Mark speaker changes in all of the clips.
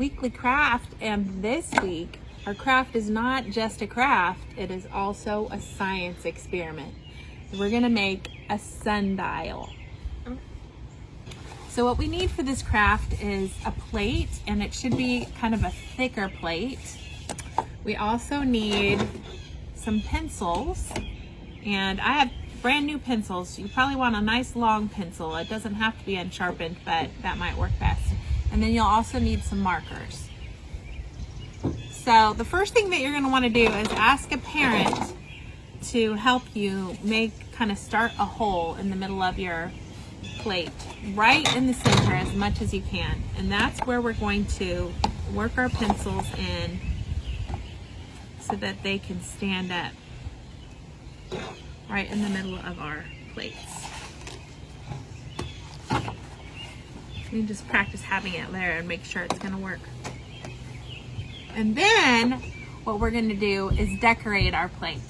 Speaker 1: weekly craft, and this week our craft is not just a craft, it is also a science experiment. We're gonna make a sundial. So what we need for this craft is a plate, and it should be kind of a thicker plate. We also need some pencils, and I have brand new pencils. You probably want a nice long pencil. It doesn't have to be unsharpened, but that might work best. And then you'll also need some markers. So the first thing that you're going to want to do is ask a parent to help you start a hole in the middle of your plate, right in the center as much as you can. And that's where we're going to work our pencils in so that they can stand up right in the middle of our plates. You can just practice having it there and make sure it's going to work. And then what we're going to do is decorate our plates.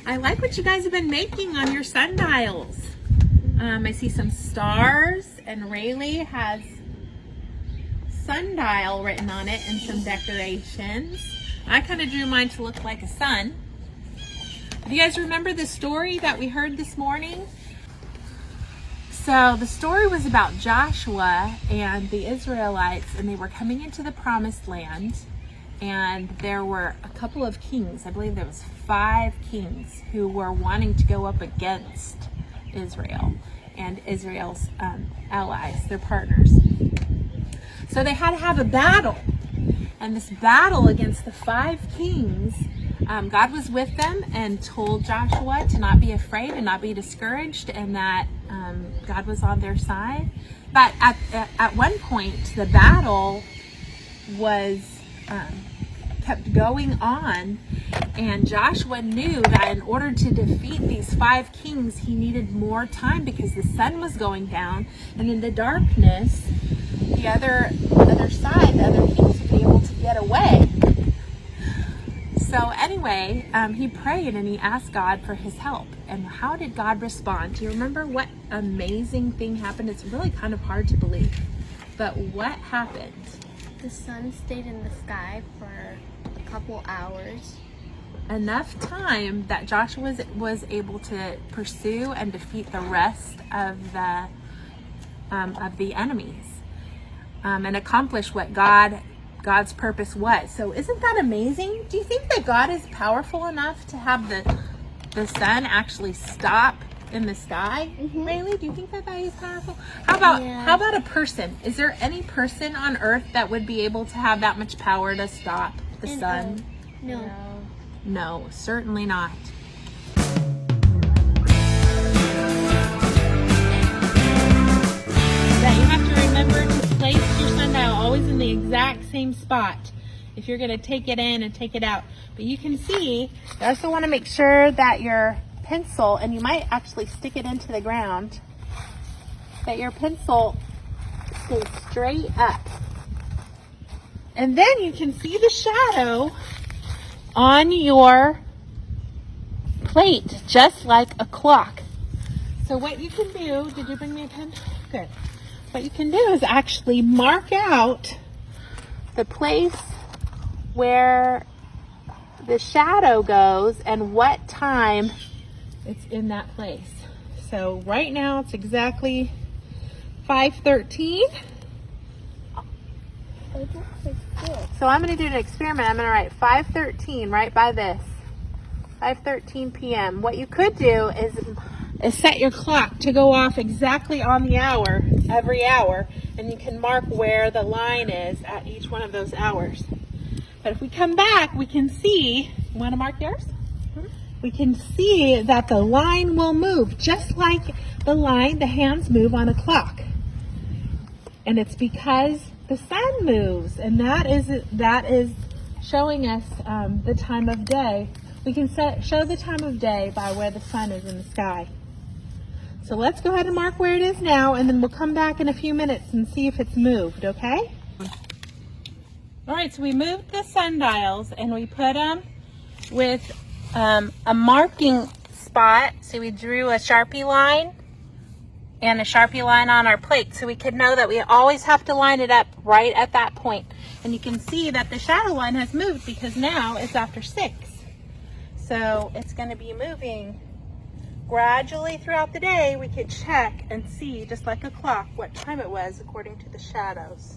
Speaker 1: I like what you guys have been making on your sundials. I see some stars, and Rayleigh has sundial written on it and some decorations. I kind of drew mine to look like a sun. Do you guys remember the story that we heard this morning? So the story was about Joshua and the Israelites, and they were coming into the promised land. And there were a couple of kings, I believe there was 5 kings who were wanting to go up against Israel and Israel's allies, their partners. So they had to have a battle. And this battle against the 5 kings, God was with them and told Joshua to not be afraid and not be discouraged, and that God was on their side. But at one point, the battle was kept going on, and Joshua knew that in order to defeat these 5 kings, he needed more time because the sun was going down, and in the darkness, the other side, the other kings would be able to get away. So anyway, he prayed and he asked God for his help. And how did God respond? Do you remember what amazing thing happened? It's really kind of hard to believe, but what happened?
Speaker 2: The sun stayed in the sky for a couple hours.
Speaker 1: Enough time that Joshua was able to pursue and defeat the rest of the enemies, and accomplish what God's purpose was. So isn't that amazing? Do you think that God is powerful enough to have the sun actually stop in the sky? Rayleigh, do you think that is powerful? How about a person? Is there any person on earth that would be able to have that much power to stop the sun? No, certainly not. That you have to remember to place your sundial always in the exact same spot if you're going to take it in and take it out. But you can see, you also want to make sure that your pencil, and you might actually stick it into the ground, that your pencil stays straight up. And then you can see the shadow on your plate, just like a clock. So what you can do, did you bring me a pen? Good. What you can do is actually mark out the place where the shadow goes and what time it's in that place. So right now it's exactly 5:13. So I'm going to do an experiment. I'm going to write 5:13 right by this. 5:13 p.m. What you could do is set your clock to go off exactly on the hour, every hour, and you can mark where the line is at each one of those hours. But if we come back, we can see, you want to mark yours? we can see that the line will move just like the hands move on a clock. And it's because the sun moves, and that is showing us the time of day. We can show the time of day by where the sun is in the sky. So let's go ahead and mark where it is now, and then we'll come back in a few minutes and see if it's moved, okay? All right, so we moved the sundials and we put them with a marking spot. So we drew a Sharpie line and a Sharpie line on our plate so we could know that we always have to line it up right at that point. And you can see that the shadow line has moved because now it's after 6. So it's going to be moving gradually throughout the day. We could check and see, just like a clock, what time it was according to the shadows.